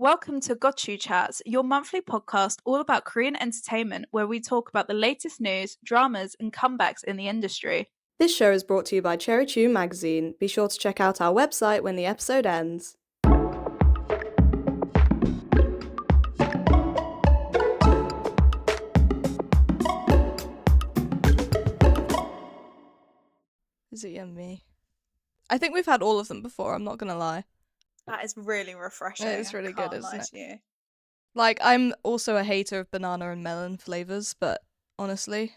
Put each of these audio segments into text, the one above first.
Welcome to GoChuChats, your monthly podcast all about Korean entertainment, where we talk about the latest news, dramas, and comebacks in the industry. This show is brought to you by Chilli Chu magazine. Be sure to check out our website when the episode ends. Is it yummy? I think we've had all of them before, I'm not gonna lie. That is really refreshing. It's really good, isn't it? You. Like, I'm also a hater of banana and melon flavours, but honestly,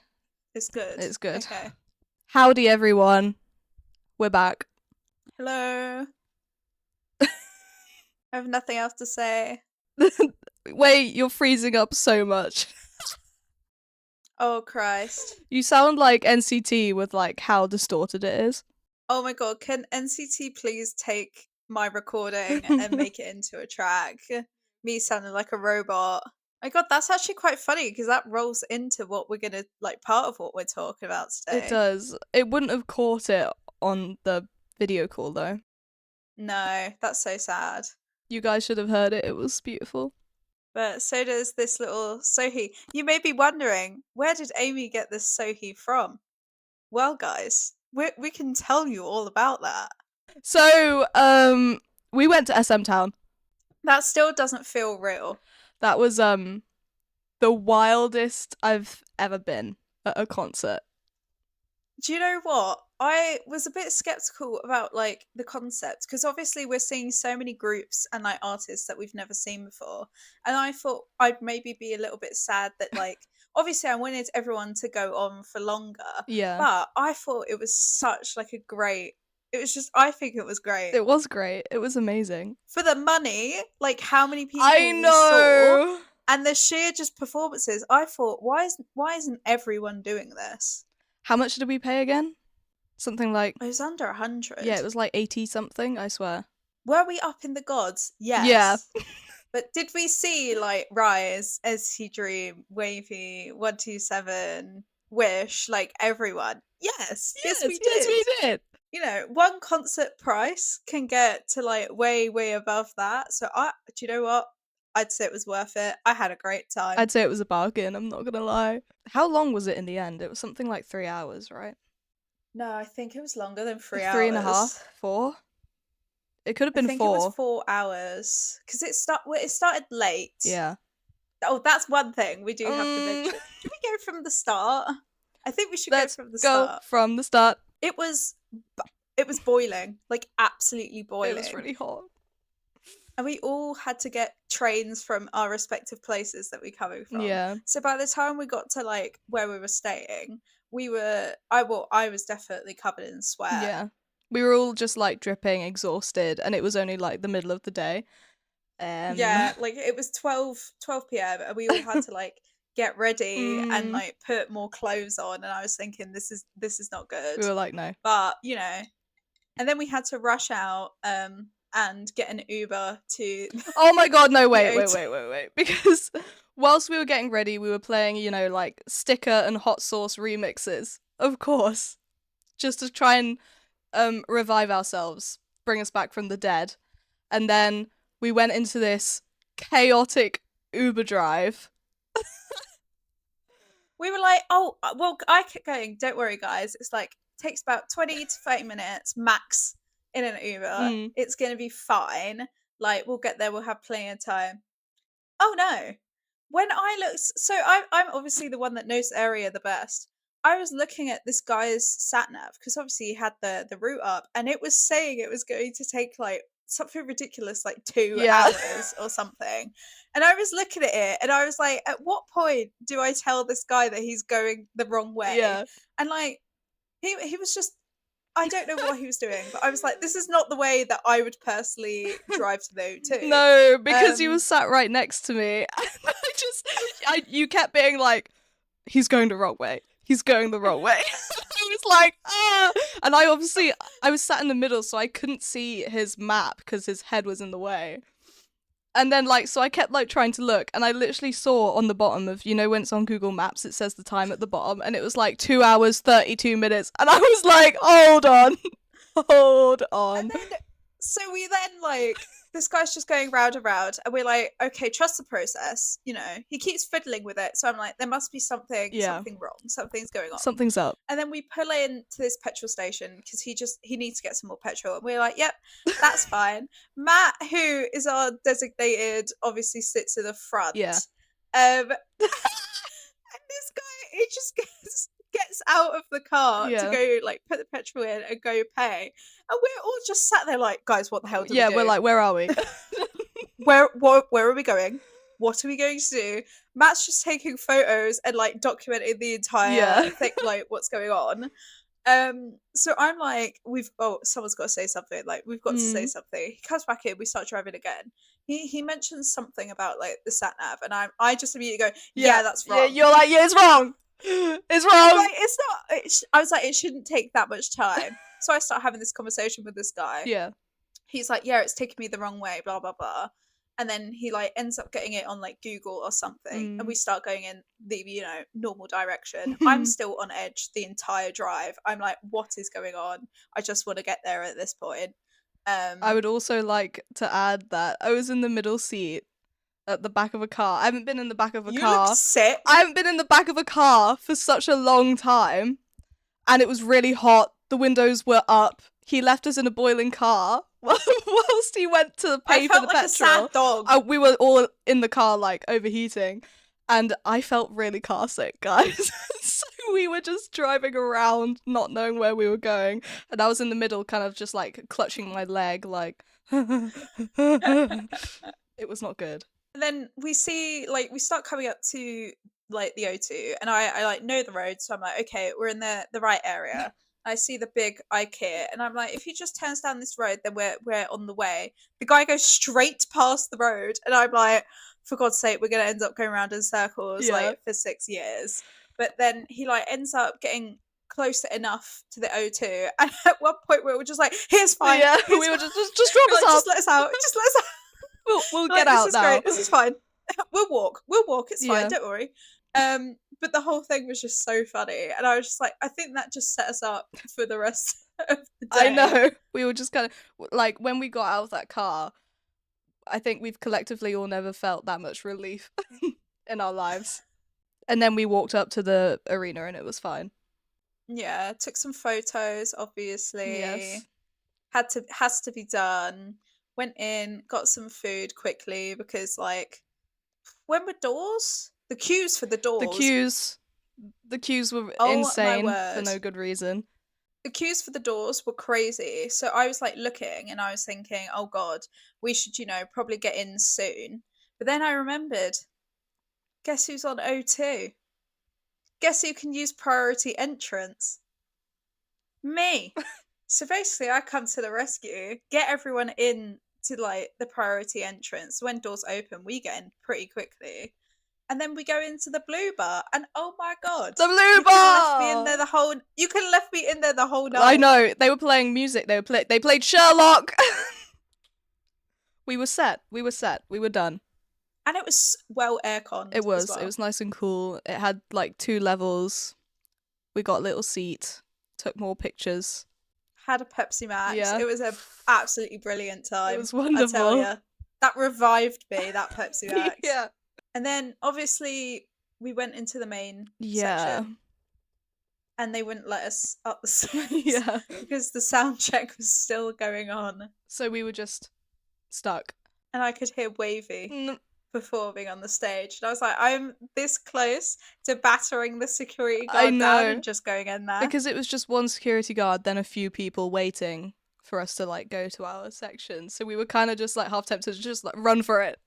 it's good. It's good. Okay. Howdy, everyone. We're back. Hello. I have nothing else to say. Wait, you're freezing up so much. Oh, Christ. You sound like NCT with, like, how distorted it is. Oh my god, can NCT please take my recording and make it into a track? Me sounding like a robot. My god, that's actually quite funny because that rolls into what we're gonna, like, part of what we're talking about today. It does. It wouldn't have caught it on the video call, though. No, that's so sad. You guys should have heard it. It was beautiful. But so does this little Sohee. You may be wondering, where did Amy get this Sohee from? Well, guys, we can tell you all about that. So, we went to SMTOWN. That still doesn't feel real. That was, the wildest I've ever been at a concert. Do you know what? I was a bit skeptical about, like, the concept, because obviously we're seeing so many groups and, like, artists that we've never seen before. And I thought I'd maybe be a little bit sad that, like, obviously I wanted everyone to go on for longer. Yeah. But I thought it was such, like, I think it was great. It was great. It was amazing. For the money, like, how many people I know. we saw, and the sheer just performances, I thought, why isn't everyone doing this? How much did we pay again? Something like... It was under 100. Yeah, it was like 80 something, I swear. Were we up in the gods? Yes. Yeah. But did we see, like, Rise, As He Dream, Wavy, 127, Wish, like, everyone? Yes. Yes, we did. Yes, we did. You know, one concert price can get to, like, way, way above that. So, do you know what? I'd say it was worth it. I had a great time. I'd say it was a bargain, I'm not gonna lie. How long was it in the end? It was something like 3 hours, right? No, I think it was longer than 3 hours. 3.5? 4? It could have been 4. I think it was 4 hours. Because it started late. Yeah. Oh, that's one thing we do have to mention. Should we go from the start? I think we should go from the start. Let's go from the start. It was boiling. Like, absolutely boiling. It was really hot. And we all had to get trains from our respective places that we're coming from. Yeah. So by the time we got to, like, where we were staying, I was definitely covered in sweat. Yeah. We were all just, like, dripping, exhausted, and it was only, like, the middle of the day. Yeah, like, it was 12 p.m. and we all had to, like, get ready and, like, put more clothes on, and I was thinking, this is not good. We were like, no. But, you know, and then we had to rush out, and get an Uber to... Oh my god, no, wait. Because whilst we were getting ready, we were playing, you know, like, Sticker and Hot Sauce remixes. Of course. Just to try and revive ourselves, bring us back from the dead. And then we went into this chaotic Uber drive. We were like, oh, well, I kept going, don't worry, guys. It's like, takes about 20 to 30 minutes max in an Uber. It's going to be fine. Like, we'll get there. We'll have plenty of time. Oh, no. When I looked... So I'm obviously the one that knows the area the best. I was looking at this guy's sat-nav because obviously he had the route up, and it was saying it was going to take, like, something ridiculous, like 2 hours or something. And I was looking at it and I was like, at what point do I tell this guy that he's going the wrong way? Yeah. And, like, he was just... I don't know what he was doing, but I was like, this is not the way that I would personally drive to the O2. No, because he was sat right next to me. And you kept being like, he's going the wrong way. He's going the wrong way. I was like, ah! And I was sat in the middle, so I couldn't see his map because his head was in the way. And then, like, so I kept, like, trying to look, and I literally saw on the bottom of, you know, when it's on Google Maps, it says the time at the bottom, and it was, like, 2 hours, 32 minutes, and I was like, hold on. And then, so we then, like, this guy's just going round and round, and we're like, okay, trust the process. You know, he keeps fiddling with it, so I'm like, there must be something wrong. Something's going on. Something's up. And then we pull in to this petrol station because he needs to get some more petrol, and we're like, yep, that's fine. Matt, who is our designated, obviously sits in the front. Yeah. And this guy, he just gets out of the car to go like put the petrol in and go pay, and we're all just sat there like, guys, what the hell do we do? We're like, where are we? where are we going? What are we going to do? Matt's just taking photos and like documenting the entire thing, like what's going on. So I'm like, someone's got to say something. Like, we've got to say something. He comes back in, we start driving again. He mentions something about like the sat nav, and I just immediately go, yeah, that's wrong. Yeah, you're like, yeah, it's wrong. It's wrong. Like, it's not. I was like, it shouldn't take that much time. So I start having this conversation with this guy. Yeah. He's like, yeah, it's taking me the wrong way, blah blah blah. And then he like ends up getting it on like Google or something, and we start going in the normal direction. I'm still on edge the entire drive. I'm like, what is going on? I just want to get there at this point. I would also like to add that I was in the middle seat at the back of a car. I haven't been in the back of a car. You look sick. I haven't been in the back of a car for such a long time, and it was really hot. The windows were up. He left us in a boiling car whilst he went to pay for the like petrol. A sad dog. We were all in the car like overheating, and I felt really car sick, guys. So we were just driving around, not knowing where we were going, and I was in the middle, kind of just like clutching my leg, like it was not good. And then we start coming up to like the O2, and I like know the road, so I'm like, okay, we're in the right area. I see the big IKEA, and I'm like, if he just turns down this road, then we're on the way. The guy goes straight past the road, and I'm like, for God's sake, we're gonna end up going around in circles like for 6 years. But then he like ends up getting close enough to the O2, and at one point we were just like, here's fine. Yeah, we were just drop us like, off. Just let us out. Just let us out. We'll get out now. Great. This is fine. We'll walk. It's fine. Don't worry. But the whole thing was just so funny, and I was just like, I think that just set us up for the rest of the day. I know. We were just kind of like, when we got out of that car, I think we've collectively all never felt that much relief in our lives. And then we walked up to the arena, and it was fine. Yeah, took some photos, obviously. Yes. Has to be done. Went in, got some food quickly, because like, when were doors? The queues for the doors. The queues were insane for no good reason. The queues for the doors were crazy. So I was like looking, and I was thinking, oh God, we should, probably get in soon. But then I remembered, guess who's on O2? Guess who can use priority entrance? Me. So basically I come to the rescue, get everyone in to like the priority entrance. When doors open, we get in pretty quickly. And then we go into the blue bar, and oh my God, the blue bar! You could have left me in there the whole night. I know, they were playing music. They played Sherlock. We were set. We were done. And it was well aircon. It was. It was nice and cool. It had like 2 levels. We got a little seat. Took more pictures. Had a Pepsi Max. Yeah. It was an absolutely brilliant time. It was wonderful. I tell you, that revived me. That Pepsi Max. Yeah. And then obviously we went into the main section, and they wouldn't let us up the stairs because the sound check was still going on. So we were just stuck. And I could hear Wavy performing on the stage. And I was like, I'm this close to battering the security guard down and just going in there. Because it was just one security guard, then a few people waiting for us to like go to our section. So we were kind of just like half tempted to just like run for it.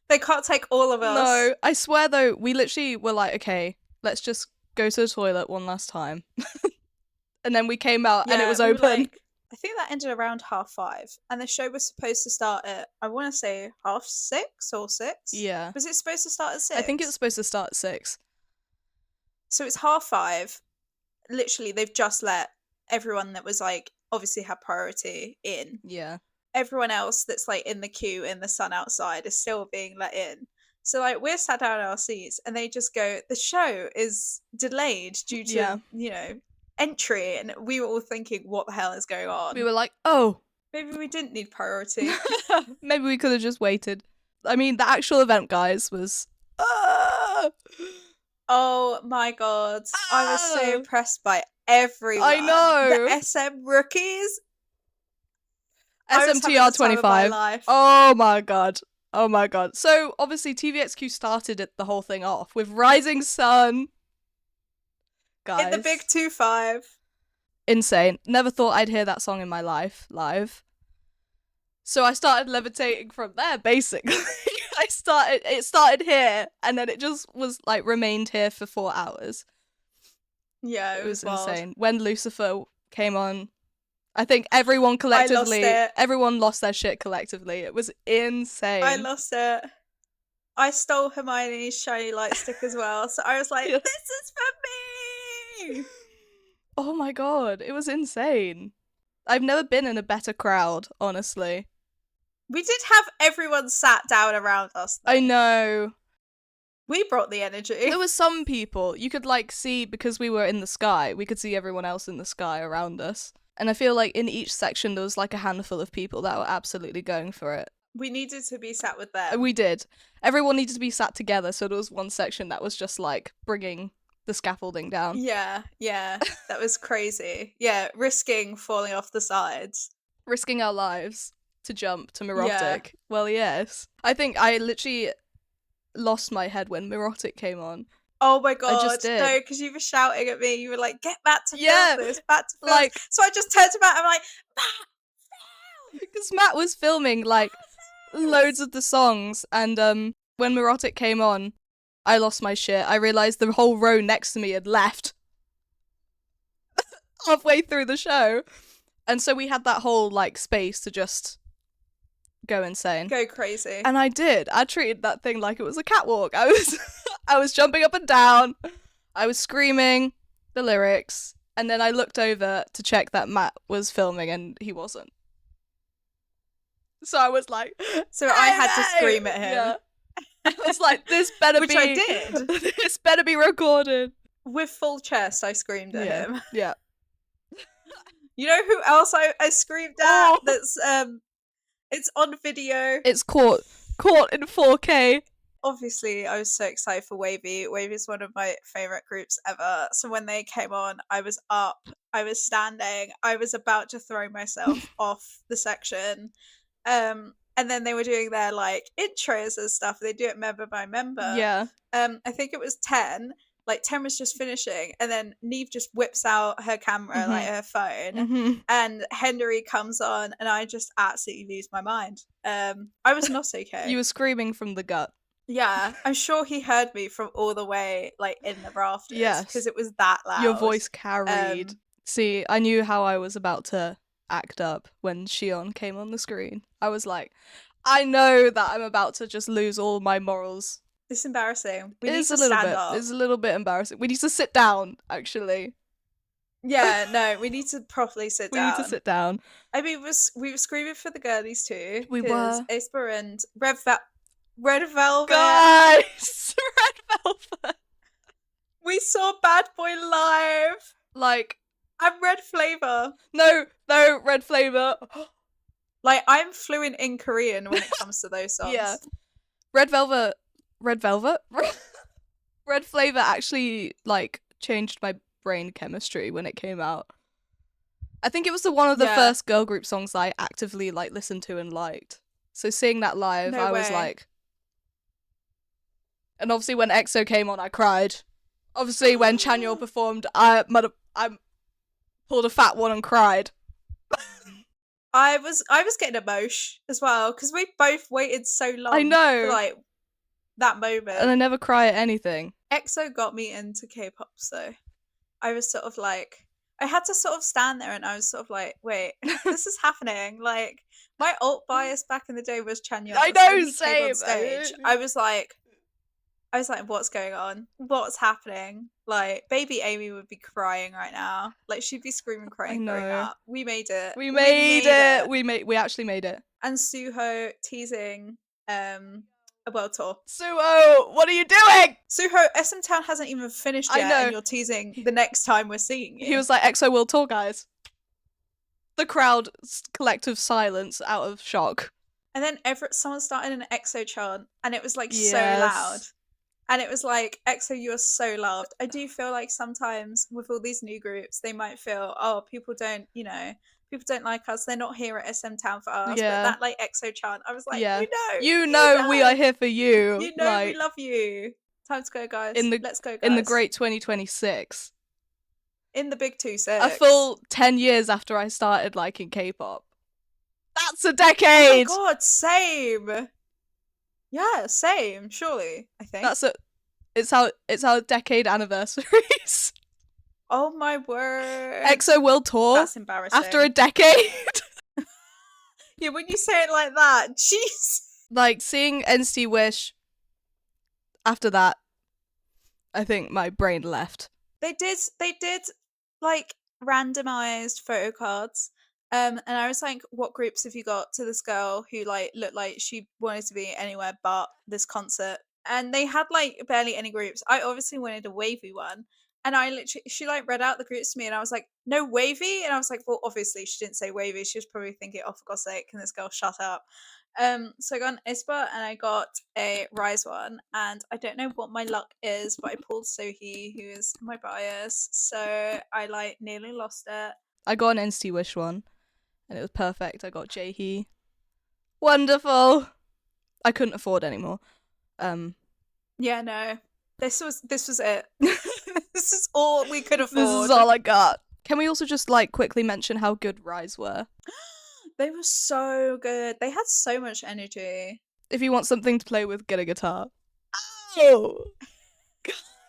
They can't take all of us. No, I swear though, we literally were like, okay, let's just go to the toilet one last time. And then we came out and it was open. I think that ended around 5:30. And the show was supposed to start at, I want to say 6:30 or 6. Yeah. Was it supposed to start at 6? I think it was supposed to start at 6. So it's 5:30. Literally, they've just let everyone that was like, obviously had priority in. Yeah. Everyone else that's like in the queue in the sun outside is still being let in. So like we're sat down in our seats, and they just go, the show is delayed due to entry, and we were all thinking, what the hell is going on? We were like, oh, Maybe we didn't need priority. Maybe we could have just waited. I mean, the actual event, guys, was... Oh my god. I was so impressed by everyone. I know. The SM rookies. SMTR 25. Oh my god. Oh my god. So, obviously, TVXQ started the whole thing off with Rising Sun. Guys. In the big 2-5. Insane. Never thought I'd hear that song in my life, live. So I started levitating from there, basically. It started here, and then it just was, like, remained here for 4 hours. Yeah, it was insane. When Lucifer came on, I think everyone collectively, everyone lost their shit collectively. It was insane. I lost it. I stole Hermione's shiny light stick as well, so I was like, this is for me! Oh my god, it was insane. I've never been in a better crowd, honestly. We did have everyone sat down around us, though. I know. We brought the energy. There were some people, you could, like, see, because we were in the sky, we could see everyone else in the sky around us. And I feel like in each section there was, like, a handful of people that were absolutely going for it. We needed to be sat with them. We did. Everyone needed to be sat together, so there was one section that was just, like, bringing the scaffolding down. Yeah. That was crazy. Yeah, risking falling off the sides. Risking our lives to jump to Mirotic. Yeah. Well, yes. I think I literally lost my head when Mirotic came on. Oh my god, I just did. No, because you were shouting at me. You were like, get back to filmers, back to filmers. Like, so I just turned to Matt and I'm like, Matt! Because Matt was filming, like, loads of the songs, and when Mirotic came on, I lost my shit. I realised the whole row next to me had left halfway through the show. And so we had that whole, like, space to just go insane. Go crazy. And I did. I treated that thing like it was a catwalk. I was jumping up and down. I was screaming the lyrics. And then I looked over to check that Matt was filming and he wasn't. So I was like... So I had to scream at him. Yeah. I was like, this better Which be... I did. This better be recorded. With full chest, I screamed at him. Yeah. You know who else I screamed at? That's it's on video. It's caught in 4K. Obviously, I was so excited for Wavy. Wavy is one of my favourite groups ever. So when they came on, I was up, I was standing, I was about to throw myself off the section. And then they were doing their, like, intros and stuff. They do it member by member. Yeah. I think it was 10. Like, 10 was just finishing, and then Neve just whips out her camera, like her phone, and Henry comes on, and I just absolutely lose my mind. I was not okay. You were screaming from the gut. Yeah, I'm sure he heard me from all the way, like, in the rafters. Yes. Because it was that loud. Your voice carried. See, I knew how I was about to act up when Shion came on the screen. I was like, I know that I'm about to just lose all my morals. It's embarrassing. We need to stand up. It's a little bit embarrassing. We need to sit down, actually. Yeah, no, we need to properly sit down. We need to sit down. I mean, we were screaming for the girlies too. We were. Aespa and Red Velvet. Guys! Red Velvet. We saw Bad Boy live. Like. I'm Red Flavor. No, Red Flavor. Like, I'm fluent in Korean when it comes to those songs. Yeah. Red Velvet? Red Flavor actually, like, changed my brain chemistry when it came out. I think it was one of the first girl group songs I actively, like, listened to and liked. So seeing that live, I was like... And obviously when EXO came on, I cried. Obviously when Chanyeol performed, I pulled a fat one and cried. I was getting emotional as well, because we both waited so long. I know. For, like, that moment. And I never cry at anything. EXO got me into K-pop, so I was sort of like, I had to sort of stand there and I was sort of like, wait, this is happening. Like, my alt bias back in the day was Chanyeol. I know, same. I was like, what's going on? What's happening? Like, baby Amy would be crying right now. Like, she'd be screaming, crying, growing up. We made it. We made it. We actually made it. And Suho teasing a world tour. Suho, what are you doing? Suho, SM Town hasn't even finished yet, and you're teasing the next time we're seeing you. He was like, EXO World Tour, guys. the crowd collective silence out of shock. And then someone started an EXO chant, and it was like so Yes. loud. And it was like, EXO, you are so loved. I do feel like sometimes with all these new groups, they might feel, oh, people don't like us. They're not here at SMTOWN for us. Yeah. But that like EXO chant, I was like, Yeah. you know, we are here for you. You know, like, we love you. Time to go, guys. Let's go, guys. In the great 2026. In the big 26. A full 10 years after I started liking K-pop. That's a decade! Oh my god, same! Yeah, same, surely, I think. It's our decade anniversaries. Oh my word. EXO will tour. That's embarrassing. After a decade. Yeah, when you say it like that, jeez. Like, seeing NCT Wish after that, I think my brain left. They did like randomized photo cards. And I was like, what groups have you got to this girl who like looked like she wanted to be anywhere but this concert? And they had like barely any groups. I obviously wanted a wavy one. And she like read out the groups to me and I was like, no wavy? And I was like, well, obviously she didn't say wavy. She was probably thinking, oh, for God's sake, can this girl shut up? So I got an Aespa and I got a Rise one. And I don't know what my luck is, but I pulled Sohee, who is my bias. So I like nearly lost it. I got an NCT Wish one. And it was perfect. I got Jaehee. Wonderful. I couldn't afford anymore. Yeah, no. This was it. This is all we could afford. This is all I got. Can we also just like quickly mention how good Rise were? They were so good. They had so much energy. If you want something to play with, get a guitar. Oh,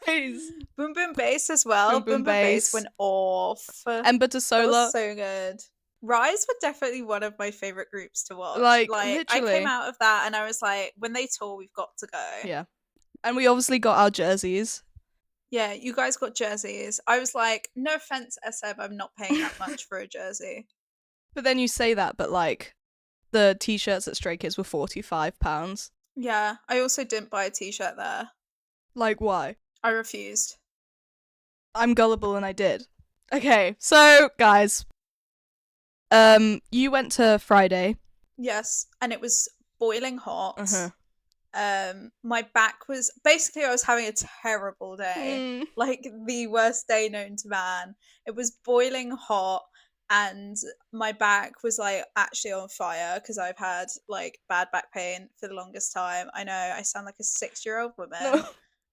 guys. Boom Boom Bass as well. Boom Boom Bass went off. Ember to Solar. So good. Rise were definitely one of my favorite groups to watch. Like literally. I came out of that and I was like, when they tour, we've got to go. Yeah. And we obviously got our jerseys. Yeah, you guys got jerseys. I was like, no offense, SM, I'm not paying that much for a jersey. But then you say that, but like, the t-shirts at Stray Kids were £45. Yeah, I also didn't buy a t-shirt there. Like, why? I refused. I'm gullible and I did. Okay, so, guys. You went to Friday. Yes, and it was boiling hot. Uh-huh. My back was basically I was having a terrible day. Like the worst day known to man. It was boiling hot and my back was like actually on fire because I've had like bad back pain for the longest time. I know I sound like a 6-year-old woman.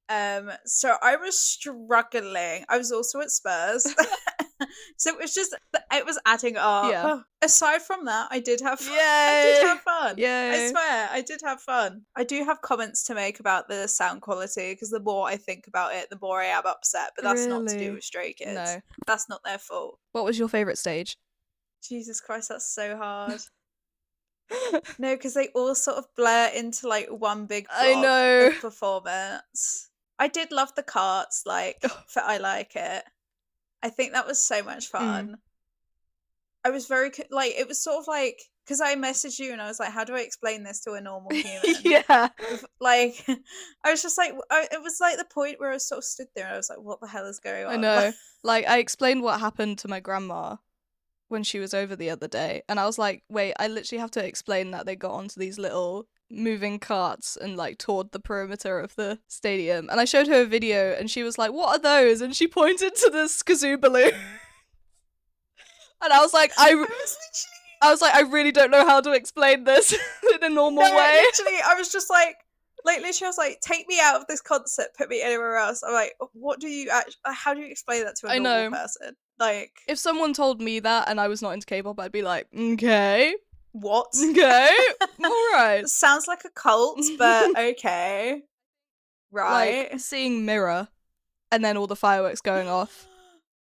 No. So I was struggling. I was also at Spurs. So it was adding up. Yeah. Aside from that, I did have fun. Yay. I did have fun. Yay. I swear, I did have fun. I do have comments to make about the sound quality because the more I think about it, the more I am upset. But that's not to do with Stray Kids. No. That's not their fault. What was your favourite stage? Jesus Christ, that's so hard. No, because they all sort of blur into like one big block of performance. I did love the carts, like, for I Like It. I think that was so much fun. I was very, like, it was sort of like, because I messaged you and I was like, how do I explain this to a normal human? Yeah. Like, I was just like, it was like the point where I sort of stood there and I was like, what the hell is going on? I know. Like, I explained what happened to my grandma when she was over the other day. And I was like, wait, I literally have to explain that they got onto these little moving carts and like toured the perimeter of the stadium. And I showed her a video and she was like, what are those? And she pointed to this kazoo balloon. And I was like, I really don't know how to explain this in a normal way. Literally, I was just like literally I was like, take me out of this concert, put me anywhere else. I'm like, what do you how do you explain that to a normal person? Like, if someone told me that and I was not into K-pop, I'd be like, okay. What? Okay. Alright. Sounds like a cult, but okay. Right. Like, seeing Mirror and then all the fireworks going off.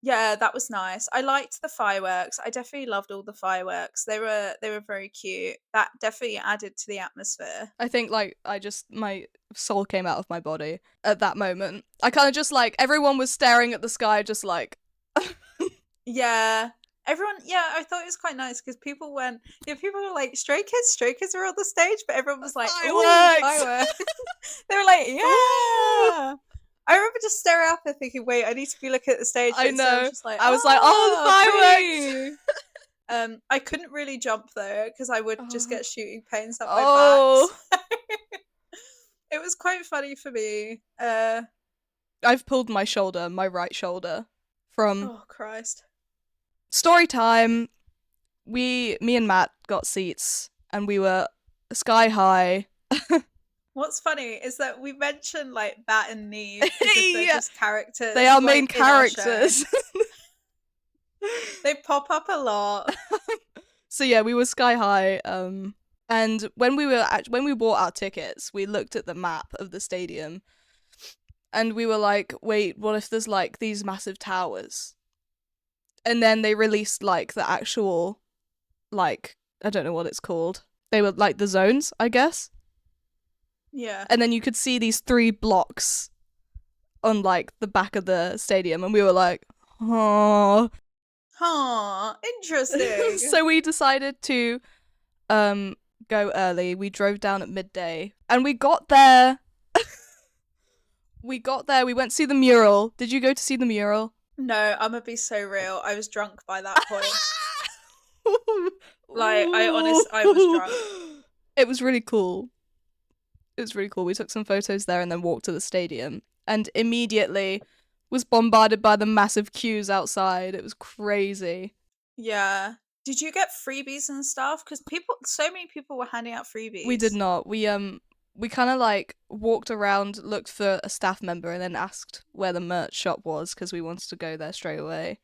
Yeah, that was nice. I liked the fireworks. I definitely loved all the fireworks. They were very cute. That definitely added to the atmosphere. I think like my soul came out of my body at that moment. I kind of just like everyone was staring at the sky just like yeah. Everyone, yeah, I thought it was quite nice because people were like, Stray Kids are on the stage, but everyone was like, fireworks. They were like, yeah. I remember just staring up and thinking, wait, I need to be looking at the stage. I know. So I was just like, I was like, oh, the fireworks. I couldn't really jump though because I would just Oh. get shooting pains up my Oh. back. So it was quite funny for me. I've pulled my shoulder, my right shoulder, from Oh Christ. story time. Me and Matt got seats, and we were sky high. What's funny is that we mentioned like Bat and Neve as if they're Yeah. just characters. They are like, main in our show. characters. They pop up a lot. So yeah, we were sky high. And when we bought our tickets, we looked at the map of the stadium, and we were like, "Wait, what if there's like these massive towers?" And then they released like the actual, like, I don't know what it's called. They were like the zones, I guess. Yeah. And then you could see these 3 blocks on like the back of the stadium, and we were like, "Oh." Huh. Interesting. So we decided to go early. We drove down at midday, and we got there. We went to see the mural. Did you go to see the mural? No, I'm gonna be so real. I was drunk by that point. Like, I was drunk. It was really cool. We took some photos there and then walked to the stadium, and immediately was bombarded by the massive queues outside. It was crazy. Yeah. Did you get freebies and stuff? Because so many people were handing out freebies. We did not. We kind of like walked around, looked for a staff member, and then asked where the merch shop was because we wanted to go there straight away.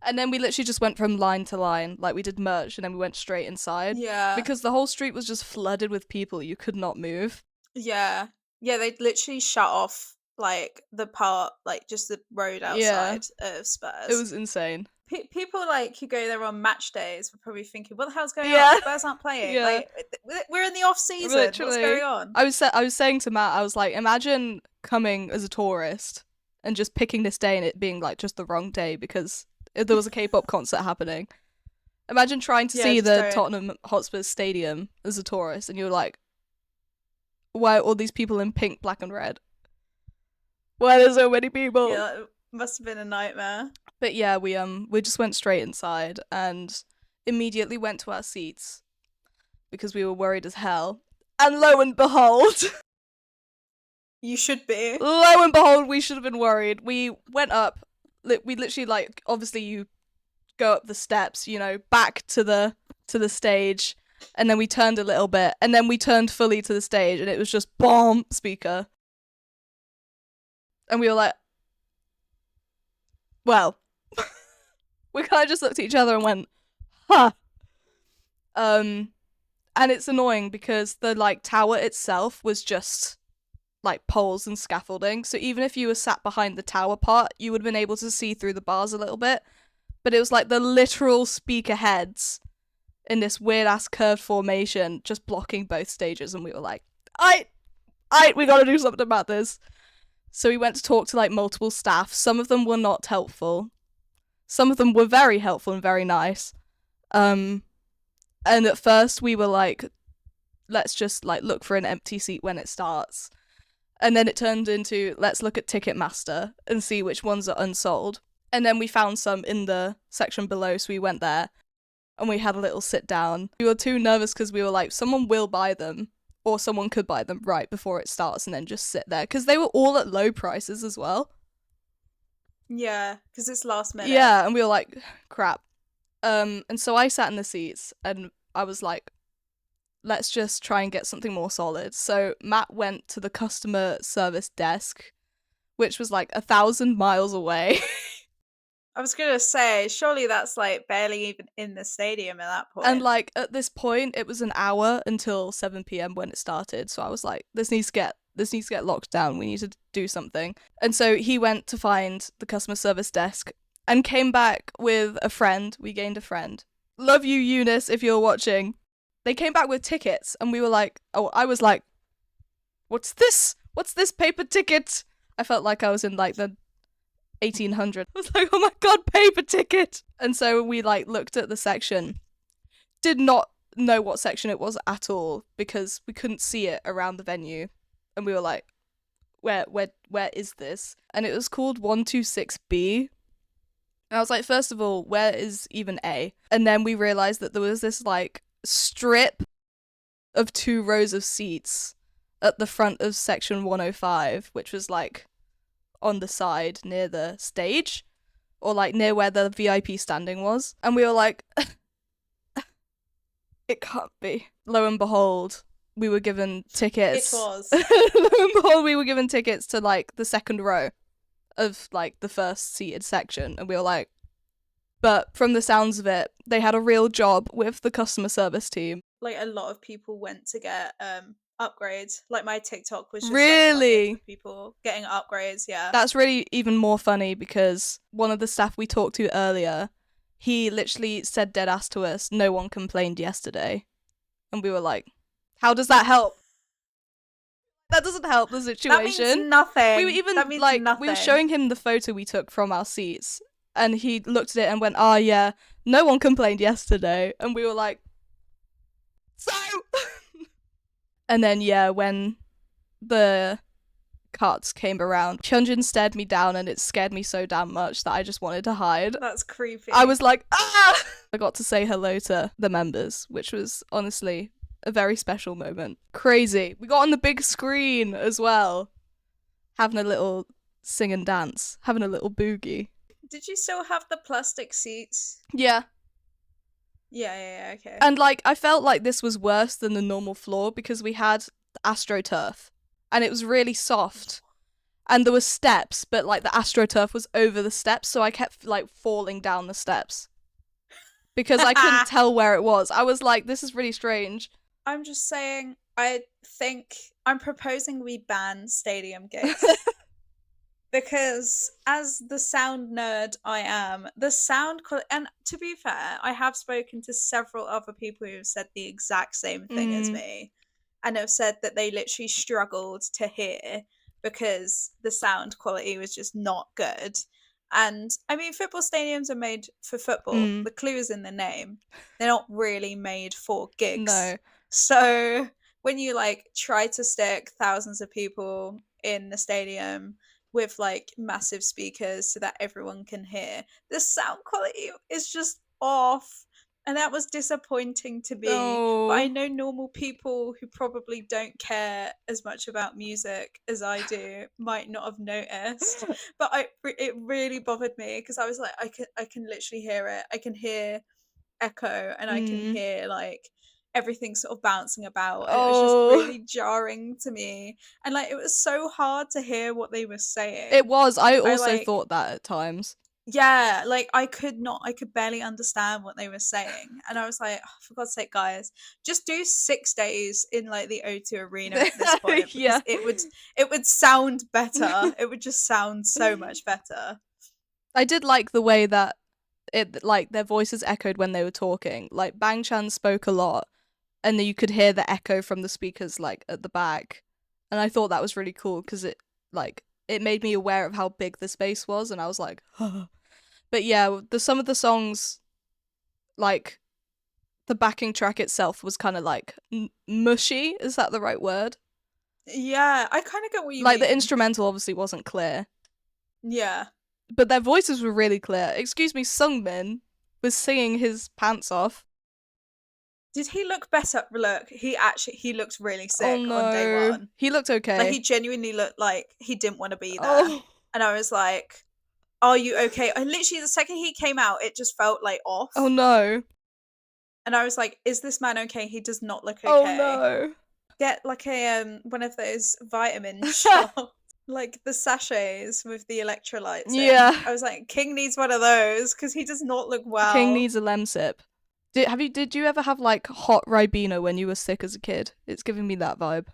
And then we literally just went from line to line, like we did merch, and then we went straight inside. Yeah. Because the whole street was just flooded with people. You could not move. Yeah. Yeah, they literally shut off like the part, like just the road outside of Spurs. It was insane. People like who go there on match days were probably thinking, "What the hell's going Yeah. on? Spurs aren't playing. Yeah. Like, we're in the off season. Literally. What's going on?" I was saying to Matt, I was like, imagine coming as a tourist and just picking this day and it being like just the wrong day because there was a K-pop concert happening. Imagine trying to see the Tottenham Hotspur stadium as a tourist, and you're like, why are all these people in pink, black, and red? Why are there so many people? Yeah, it must have been a nightmare. But yeah, we just went straight inside and immediately went to our seats because we were worried as hell. And lo and behold, you should be. Lo and behold, we should have been worried. We went up. We literally, like, obviously you go up the steps, you know, back to the stage, and then we turned a little bit, and then we turned fully to the stage, and it was just bomb speaker. And we were like, well, we kind of just looked at each other and went, huh. And it's annoying because the like tower itself was just like poles and scaffolding, so even if you were sat behind the tower part, you would have been able to see through the bars a little bit, but it was like the literal speaker heads in this weird ass curved formation just blocking both stages, and we were like, we gotta do something about this. So we went to talk to like multiple staff. Some of them were not helpful, some of them were very helpful and very nice. And at first we were like, let's just like look for an empty seat when it starts. And then it turned into, let's look at Ticketmaster and see which ones are unsold. And then we found some in the section below, so we went there and we had a little sit down. We were too nervous because we were like, someone will buy them, or someone could buy them right before it starts and then just sit there. Because they were all at low prices as well. Yeah, because it's last minute. Yeah, and we were like, crap. And so I sat in the seats and I was like, let's just try and get something more solid. So Matt went to the customer service desk, which was like 1,000 miles away. I was gonna say, surely that's like barely even in the stadium at that point. And like at this point, it was an hour until 7 p.m. when it started. So I was like, this needs to get locked down. We need to do something. And so he went to find the customer service desk and came back with a friend. We gained a friend. Love you, Eunice, if you're watching. They came back with tickets, and we were like, I was like, what's this? What's this paper ticket? I felt like I was in like the 1800s. I was like, oh my god, paper ticket! And so we like looked at the section. Did not know what section it was at all because we couldn't see it around the venue. And we were like, where is this? And it was called 126B. And I was like, first of all, where is even A? And then we realized that there was this like strip of 2 rows of seats at the front of section 105, which was like on the side near the stage, or like near where the VIP standing was. And we were like, it can't be. Lo and behold, we were given tickets. It was. Lo and behold, we were given tickets to like the second row of like the first seated section, and we were like, but from the sounds of it, they had a real job with the customer service team. Like, a lot of people went to get upgrades. Like, my TikTok was just Really? like, people getting upgrades. Yeah, That's really even more funny because one of the staff we talked to earlier, he literally said dead ass to us, no one complained yesterday. And we were like, how does that help? That doesn't help the situation. That means nothing. We were even that means like nothing. we were showing him the photo we took from our seats, and he looked at it and went, "Ah, yeah, no one complained yesterday." And we were like, "So." And then yeah, when the carts came around, Hyunjin stared me down, and it scared me so damn much that I just wanted to hide. That's creepy. I was like, ah! I got to say hello to the members, which was honestly a very special moment. Crazy. We got on the big screen as well, having a little sing and dance, having a little boogie. Did you still have the plastic seats? Yeah. Yeah, okay. And like, I felt like this was worse than the normal floor because we had the AstroTurf, and it was really soft. And there were steps, but like the AstroTurf was over the steps, so I kept like falling down the steps because I couldn't tell where it was. I was like, this is really strange. I'm just saying, I'm proposing we ban stadium gigs. Because as the sound nerd I am, the sound and to be fair, I have spoken to several other people who have said the exact same thing as me, and have said that they literally struggled to hear because the sound quality was just not good. And I mean, football stadiums are made for football. The clue is in the name. They're not really made for gigs. No. So when you like try to stick thousands of people in the stadium with like massive speakers so that everyone can hear, the sound quality is just off. And that was disappointing to me. No. But I know normal people who probably don't care as much about music as I do might not have noticed. But it really bothered me because I was like, I can literally hear it. I can hear echo, and I can hear like everything sort of bouncing about. And it was just really jarring to me. And like, it was so hard to hear what they were saying. It was. I also thought that at times. Yeah, like I could barely understand what they were saying. And I was like, oh, for God's sake, guys, just do 6 days in like the O2 Arena at this point. Because Yeah. it would sound better. It would just sound so much better. I did like the way that it like their voices echoed when they were talking. Like Bang Chan spoke a lot, and then you could hear the echo from the speakers like at the back. And I thought that was really cool because it made me aware of how big the space was, and I was like, oh. But yeah, some of the songs, like the backing track itself was kind of like mushy. Is that the right word? Yeah, I kind of get what you mean. Like the instrumental obviously wasn't clear. Yeah. But their voices were really clear. Excuse me, Sungmin was singing his pants off. Did he look better? Look, he looked really sick on day one. He looked okay. Like, he genuinely looked like he didn't want to be there. And I was like, are you okay? And literally the second he came out, it just felt like off. Oh no. And I was like, is this man okay? He does not look okay. Oh no. Get like a one of those vitamin shots. Like the sachets with the electrolytes. Yeah. I was like, King needs one of those because he does not look well. King needs a Lemsip. Did you ever have like hot Ribena when you were sick as a kid? It's giving me that vibe.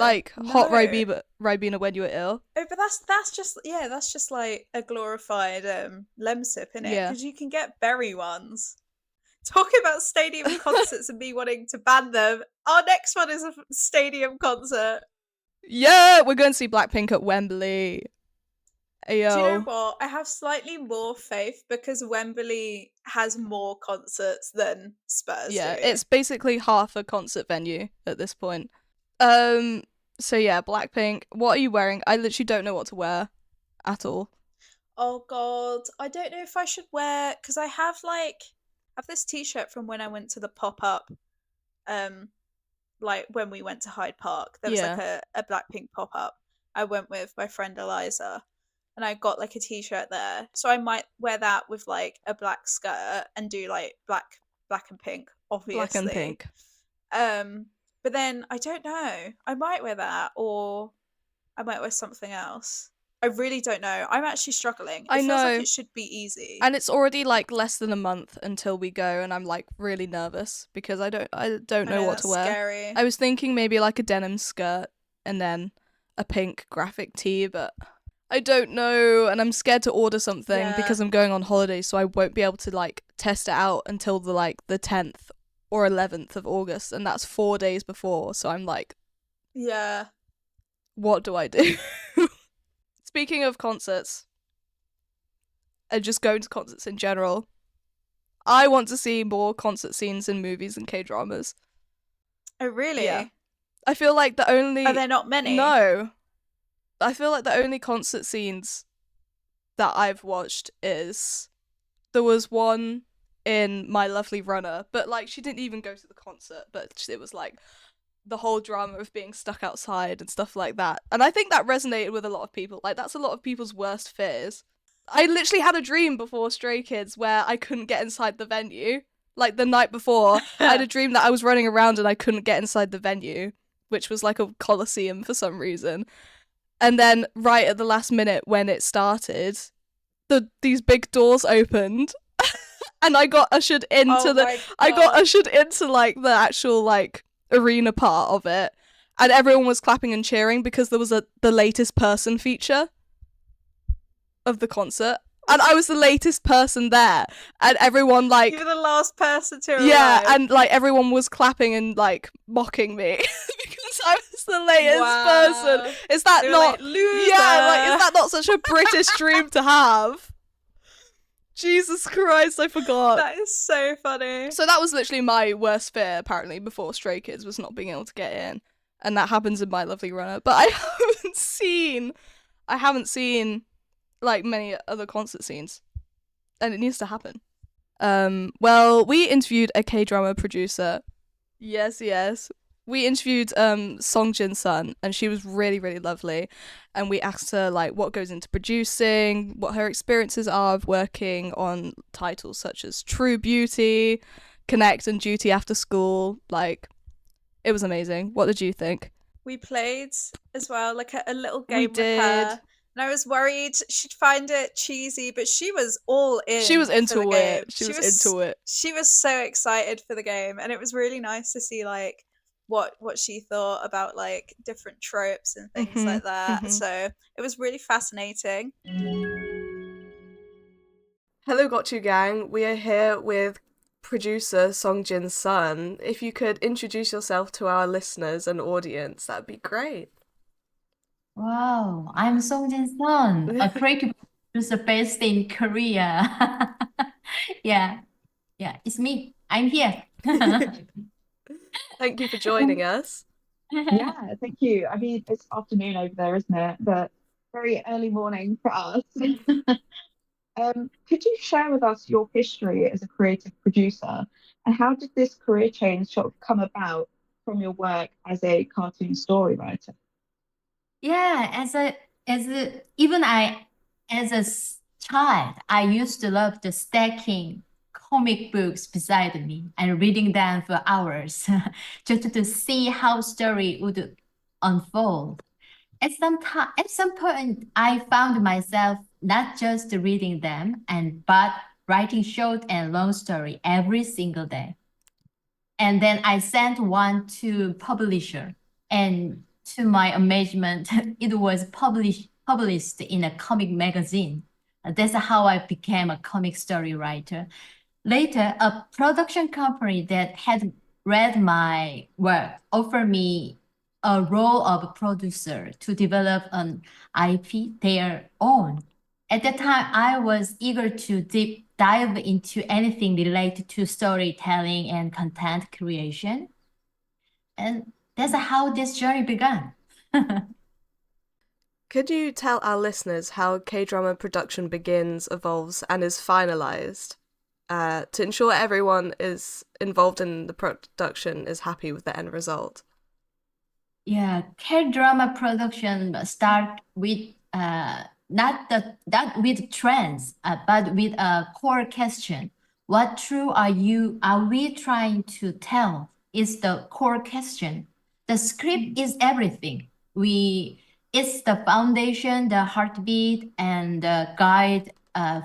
Like hot Ribena when you were ill. Oh, but that's just like a glorified Lemsip, innit? Yeah. Because you can get berry ones. Talking about stadium concerts and me wanting to ban them, our next one is a stadium concert. Yeah, we're going to see Blackpink at Wembley. Ayo. Do you know what? I have slightly more faith because Wembley has more concerts than Spurs. Yeah, do. it's basically half a concert venue at this point. So yeah, Blackpink. What are you wearing? I literally don't know what to wear at all. Oh God, I don't know if I should wear because I have this t-shirt from when I went to the pop-up, um, like when we went to Hyde Park. There was like Yeah. a Blackpink pop-up. I went with my friend Eliza, and I got like a t-shirt there. So I might wear that with like a black skirt and do like black and pink, Black and obviously. pink. But then I don't know. I might wear that, or I might wear something else. I really don't know. I'm actually struggling. I It feels like know. it should be easy. And it's already like less than a month until we go, and I'm like really nervous because I don't I know know what to that's wear. scary. I was thinking maybe like a denim skirt and then a pink graphic tee, but I don't know, and I'm scared to order something Yeah. because I'm going on holiday, so I won't be able to like test it out until the 10th or 11th of August, and that's 4 days before. So I'm like, Yeah. what do I do? Speaking of concerts and just going to concerts in general, I want to see more concert scenes in movies and K-dramas. Oh, really? Yeah. I feel like the only... Are there not many? No. I feel like the only concert scenes that I've watched is... There was one in My Lovely Runner, but like she didn't even go to the concert, but it was like the whole drama of being stuck outside and stuff like that. And I think that resonated with a lot of people. Like, that's a lot of people's worst fears. I literally had a dream before Stray Kids where I couldn't get inside the venue. Like, the night before, I had a dream that I was running around and I couldn't get inside the venue, which was like a coliseum for some reason. And then right at the last minute when it started, these big doors opened and I got ushered into like the actual like arena part of it, and everyone was clapping and cheering because there was the latest person feature of the concert, and I was the latest person there, and everyone like you were the last person to arrive. Yeah, and like everyone was clapping and like mocking me because I was the latest person. Is that not like, loser? Yeah, like is that not such a British dream to have? Jesus Christ, I forgot. That is so funny. So that was literally my worst fear, apparently, before Stray Kids, was not being able to get in. And that happens in My Lovely Runner. But I haven't seen like many other concert scenes. And it needs to happen. Well, we interviewed a K-drama producer. Yes. We interviewed Song Jinsun, and she was really, really lovely. And we asked her like what goes into producing, what her experiences are of working on titles such as True Beauty, Connect, and Duty After School. Like, it was amazing. What did you think? We played as well, like a little game with her. And I was worried she'd find it cheesy, but she was all in. She was into it. She was so excited for the game, and it was really nice to see like what she thought about like different tropes and things like that. So it was really fascinating. Hello, GoChu gang. We are here with producer Song Jinsun. If you could introduce yourself to our listeners and audience, that'd be great. Wow, I'm Song Jinsun, a creative producer based in Korea. Yeah, it's me. I'm here. Thank you for joining us. Yeah, thank you. I mean, it's afternoon over there, isn't it? But very early morning for us. Could you share with us your history as a creative producer, and how did this career change sort of come about from your work as a cartoon story writer? Yeah, as a child, I used to love the stacking comic books beside me and reading them for hours just to see how story would unfold. At some point, I found myself not just reading them but writing short and long story every single day. And then I sent one to publisher, and to my amazement, it was published in a comic magazine. That's how I became a comic story writer. Later, a production company that had read my work offered me a role of a producer to develop an IP their own. At that time, I was eager to deep dive into anything related to storytelling and content creation. And that's how this journey began. Could you tell our listeners how K-drama production begins, evolves, and is finalized to ensure everyone is involved in the production is happy with the end result? Yeah, K-drama production start with not with trends, but with a core question. What truth are we trying to tell? Is the core question. The script is everything. It's the foundation, the heartbeat, and the guide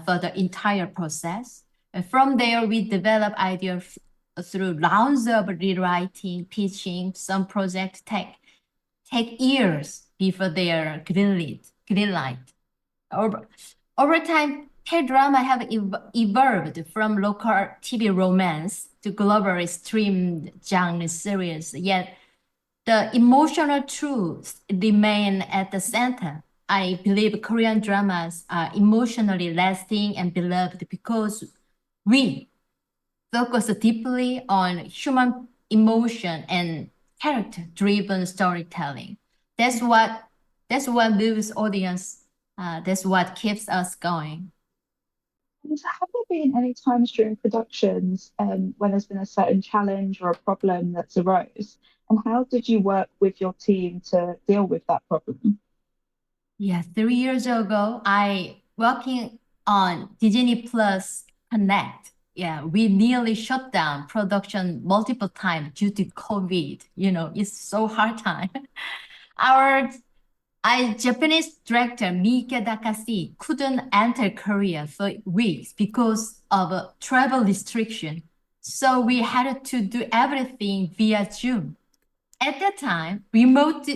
for the entire process. And from there, we develop ideas through rounds of rewriting, pitching. Some projects take years before they are green light. Over time, K-drama have evolved from local TV romance to globally streamed genre series, yet the emotional truths remain at the center. I believe Korean dramas are emotionally lasting and beloved because we focus deeply on human emotion and character-driven storytelling. That's what moves audience. That's what keeps us going. And have there been any times during productions when there's been a certain challenge or a problem that's arose? And how did you work with your team to deal with that problem? Yeah, 3 years ago, I working on Disney Plus Connect. Yeah, we nearly shut down production multiple times due to COVID. It's so hard time. Our Japanese director Miike Takashi couldn't enter Korea for weeks because of a travel restriction. So we had to do everything via Zoom. At that time, remote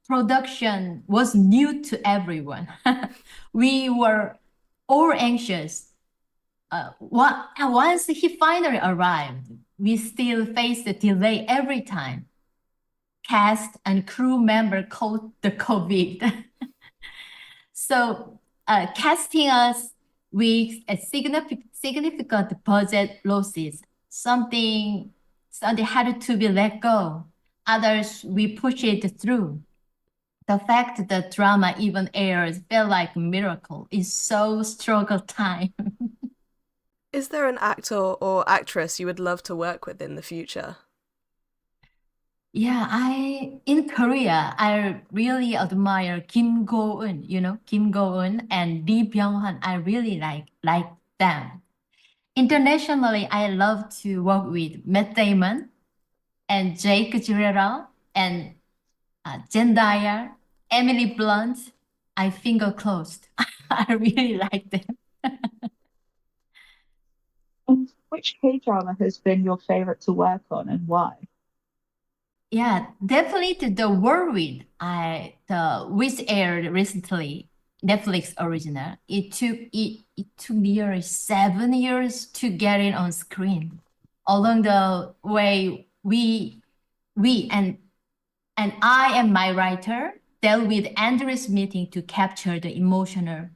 production was new to everyone. We were all anxious. Once he finally arrived, we still faced a delay every time. Cast and crew member caught the COVID. So casting us with a significant budget losses. Something had to be let go. Others we push it through. The fact that drama even airs felt like a miracle is so struggle time. Is there an actor or actress you would love to work with in the future? Yeah, in Korea, I really admire Kim Go-eun, Kim Go-eun and Lee Byung-hun. I really like them. Internationally, I love to work with Matt Damon and Jake Gyllenhaal and Zendaya, Emily Blunt. I finger closed. I really like them. And which K-drama has been your favorite to work on and why? Yeah, definitely the Whirlwind. Which aired recently, Netflix original. It took nearly 7 years to get it on screen. Along the way, we and I and my writer dealt with endless meeting to capture the emotional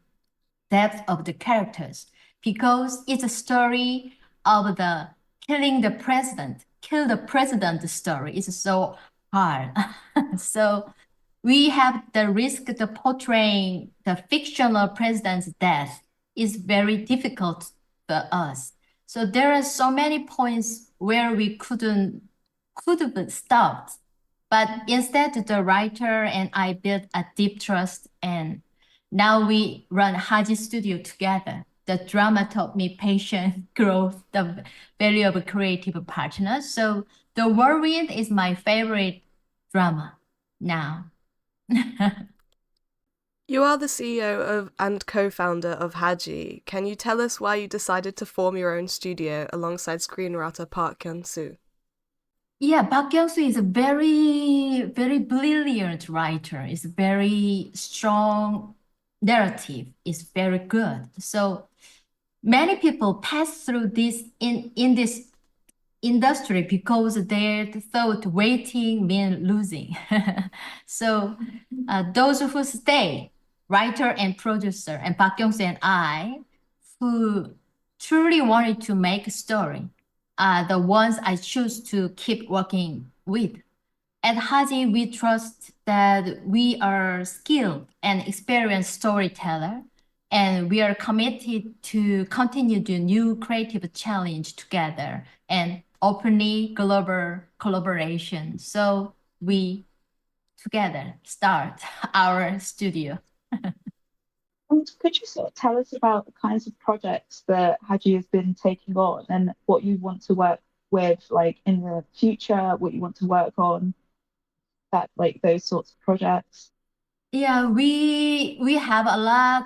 depth of the characters because it's a story of the kill the president story is so hard. So we have the risk of portraying the fictional president's death is very difficult for us. So there are so many points where we could have stopped. But instead, the writer and I built a deep trust, and now we run Haji Studio together. The drama taught me patience, growth, the value of a creative partner. So The Whirlwind is my favorite drama now. You are the CEO and co-founder of Haji. Can you tell us why you decided to form your own studio alongside screenwriter Park Kyung-soo? Yeah, Park Kyung-soo is a very, very brilliant writer. It's very strong narrative. It's very good. So many people pass through this in this industry because they thought waiting meant losing. So those who stay, writer and producer, and Park Kyung-soo and I, who truly wanted to make a story, are the ones I choose to keep working with. At Haji, we trust that we are skilled and experienced storyteller, and we are committed to continue the new creative challenge together and openly global collaboration. So we together start our studio. And could you sort of tell us about the kinds of projects that Haji has been taking on and what you want to work with, like in the future, what you want to work on, that like those sorts of projects? Yeah, we have a lot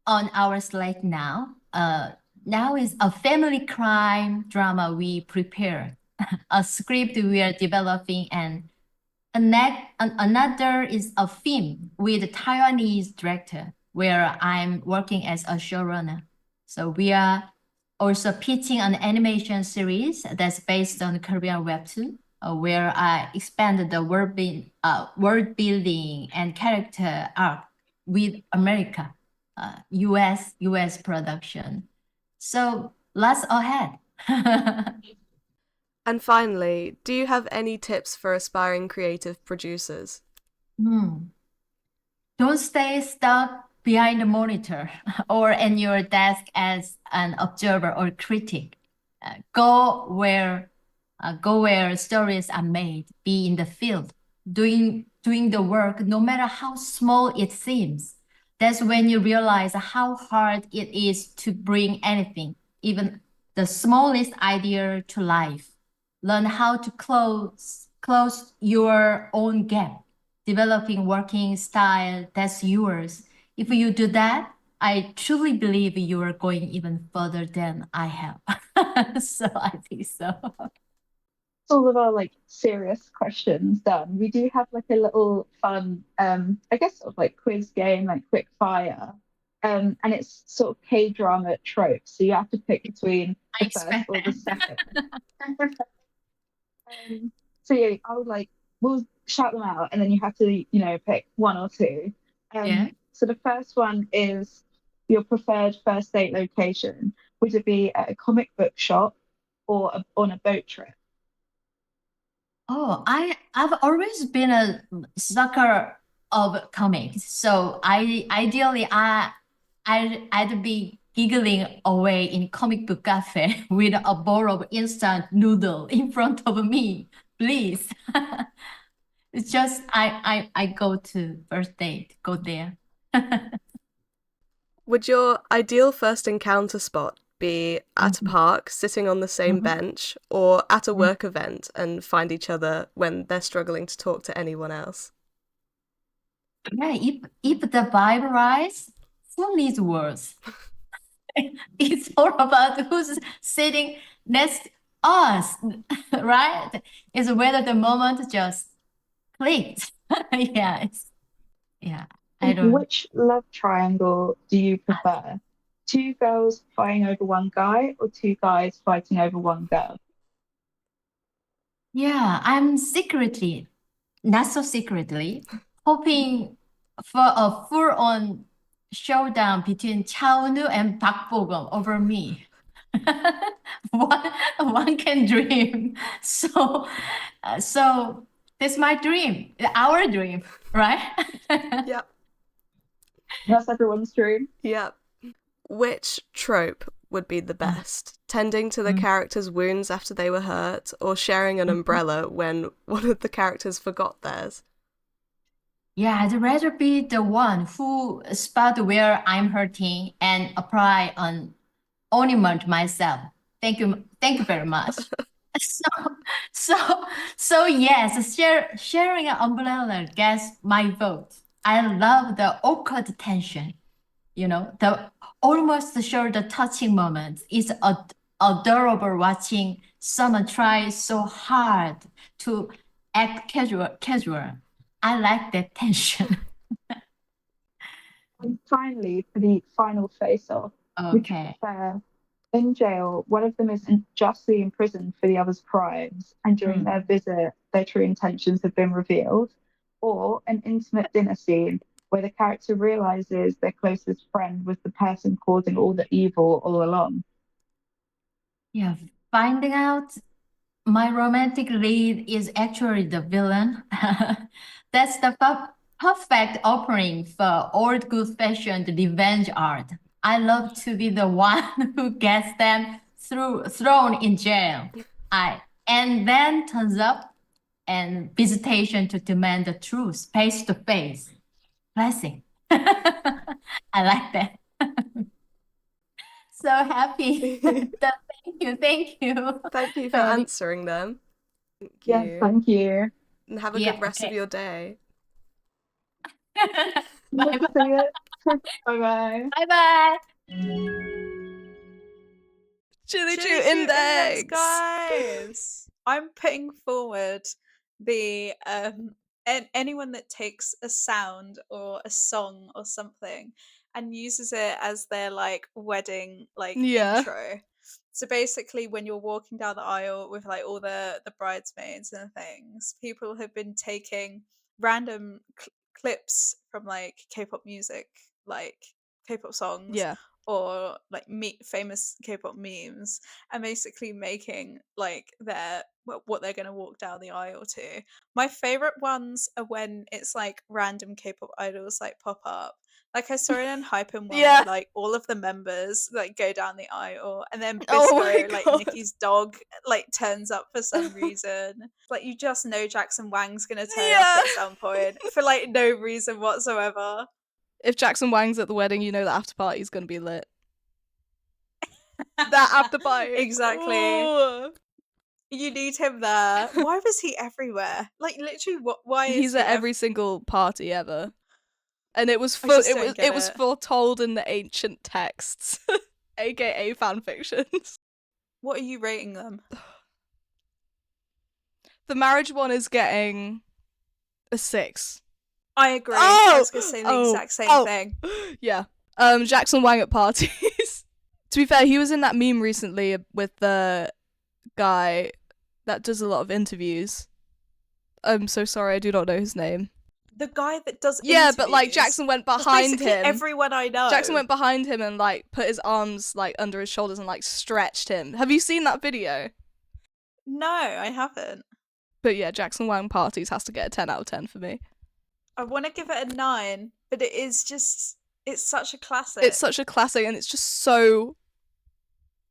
on our slate now. Now is a family crime drama we prepare, a script we are developing, and another is a film with a Taiwanese director where I'm working as a showrunner. So we are also pitching an animation series that's based on Korean webtoon, where I expanded the world building and character arc with America, US production. So lots ahead. And finally, do you have any tips for aspiring creative producers? Don't stay stuck behind the monitor or in your desk as an observer or critic. Go where stories are made. Be in the field, doing the work, no matter how small it seems. That's when you realize how hard it is to bring anything, even the smallest idea, to life. Learn how to close your own gap, developing working style that's yours. If you do that, I truly believe you are going even further than I have. So I think so. All of our like serious questions done. We do have like a little fun, I guess sort of like quiz game, like quick fire. And it's sort of K-drama tropes. So you have to pick between I the first expect or the that. second. So yeah, I would like we'll shout them out and then you have to, you know, pick one or two. Yeah. So the first one is your preferred first date location. Would it be at a comic book shop or on a boat trip? Oh, I've always been a sucker of comics. So I'd be giggling away in comic book cafe with a bowl of instant noodle in front of me. Please. It's just I go to first date, go there. Would your ideal first encounter spot be at a park, sitting on the same Mhm. bench, or at a work event and find each other when they're struggling to talk to anyone else? Yeah, if the vibe rise, who needs words? It's all about who's sitting next us, right? It's whether the moment just clicked. Yeah, yeah. I And don't. which love triangle do you prefer? Two girls fighting over one guy or two guys fighting over one girl? Yeah, I'm secretly, not so secretly, hoping for a full-on showdown between Chaonu and Park Bo-gum over me. One can dream. So that's my dream, our dream, right? Yep. That's everyone's dream. Yep. Which trope would be the best? Tending to the Mm. characters' wounds after they were hurt, or sharing an umbrella when one of the characters forgot theirs? Yeah, I'd rather be the one who spot where I'm hurting and apply an ornament myself. Thank you very much. So, so, so yes, sharing an umbrella gets my vote. I love the awkward tension, the almost shoulder touching moments. It's adorable watching someone try so hard to act casual. I like that tension. And finally, for the final face-off, would you Okay. prefer in jail, one of them is justly imprisoned for the other's crimes, and during their visit, their true intentions have been revealed, or an intimate dinner scene where the character realizes their closest friend was the person causing all the evil all along? Yeah, finding out My romantic lead is actually the villain. That's the perfect opening for old good-fashioned revenge art. I love to be the one who gets them thrown in jail. And then turns up and visitation to demand the truth face to face. Classic. I like that. So happy. Thank you. Thank you for So, answering them. Thank Yes, you. thank you. And have a Yeah, good rest of okay. your day. Bye bye. See you. Bye-bye. Bye bye. Chilli Chu Chilli Chu Index! guys. I'm putting forward the anyone that takes a sound or a song or something and uses it as their like wedding like Yeah. intro. So basically when you're walking down the aisle with like all the bridesmaids and things, people have been taking random clips from like K-pop music, like K-pop songs Yeah. or like famous K-pop memes and basically making like what they're going to walk down the aisle to. My favorite ones are when it's like random K-pop idols like pop up. Like I saw it in Hypen one Yeah. where like all of the members like go down the aisle and then Oh my Bisco, like God. Nicki's dog, like turns up for some reason. Like you just know Jackson Wang's gonna turn up Yeah. at some point for like no reason whatsoever. If Jackson Wang's at the wedding, you know the after party's gonna be lit. That after party. Exactly. Ooh. You need him there. Why was he everywhere? Like literally, why is He's he at every single party ever. And it was I just don't get it was it. foretold in the ancient texts, aka fan fictions. What are you rating them? The marriage one is getting a 6. I agree. I was gonna say the Oh! exact same Oh! thing. Yeah. Jackson Wang at parties. To be fair, he was in that meme recently with the guy that does a lot of interviews. I'm so sorry, I do not know his name. The guy that does Yeah, but like interviews. Jackson went That's behind basically him. everyone I know. Jackson went behind him and like put his arms like under his shoulders and like stretched him. Have you seen that video? No, I haven't. But yeah, Jackson Wang parties has to get a 10 out of 10 for me. I want to give it a 9, but it is just it's such a classic. It's such a classic and it's just so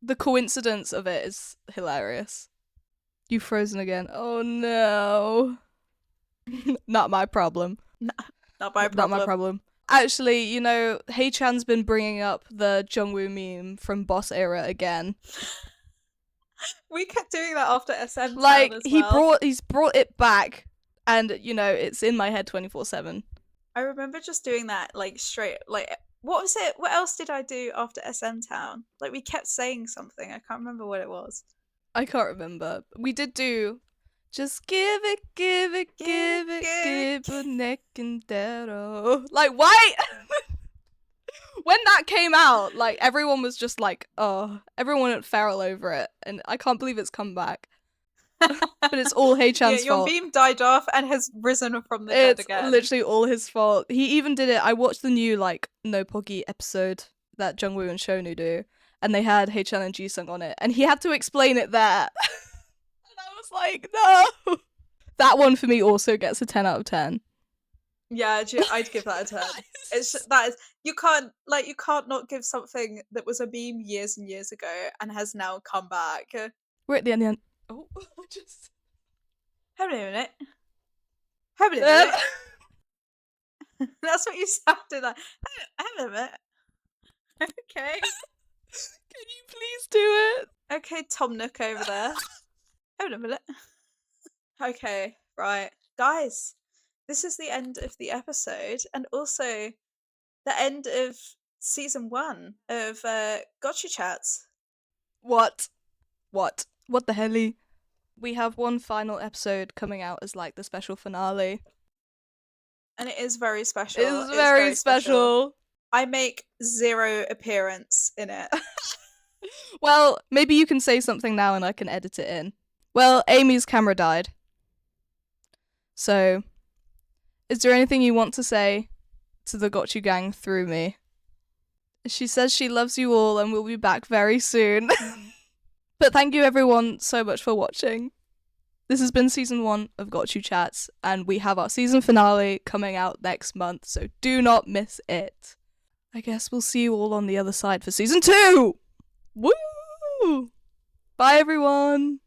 the coincidence of it is hilarious. You've frozen again. Oh no. Not my problem. Not my problem. Not my problem. Actually, you know, Hei-chan's been bringing up the Jungwoo meme from Boss Era again. We kept doing that after SMTOWN Like as well. he's brought it back, and you know it's in my head 24/7. I remember just doing that like straight. Like what was it? What else did I do after SMTOWN? Like we kept saying something. I can't remember what it was. I can't remember. We did do. Just give it, a neck and dero. Like, why? When that came out, like, everyone was just like, oh, everyone went feral over it. And I can't believe it's come back. But it's all Hei-chan's your fault. meme died off and has risen from the dead again. It's literally all his fault. He even did it. I watched the new, like, No Poggy episode that Jungwoo and Shonu do. And they had Hei-chan and Jisung on it. And he had to explain it there. Like, no. That one for me also gets a 10 out of 10. Yeah, I'd give that a 10. It's that is you can't not give something that was a meme years and years ago and has now come back. We're at the end. Oh, just Hold on a minute. Hold on a minute. That's what you sounded like. Hold on a minute. Okay. Can you please do it? Okay, Tom Nook over there. Hold on a minute. Okay, right. Guys, this is the end of the episode and also the end of season 1 of GoChuChats. What the helly? We have one final episode coming out as like the special finale. And it is very special. It's very special. I make 0 appearance in it. Well, maybe you can say something now and I can edit it in. Well, Amy's camera died. So, is there anything you want to say to the Gotchu gang through me? She says she loves you all and will be back very soon. But thank you everyone so much for watching. This has been season 1 of GoChuChats, and we have our season finale coming out next month, so do not miss it. I guess we'll see you all on the other side for season 2! Woo! Bye, everyone!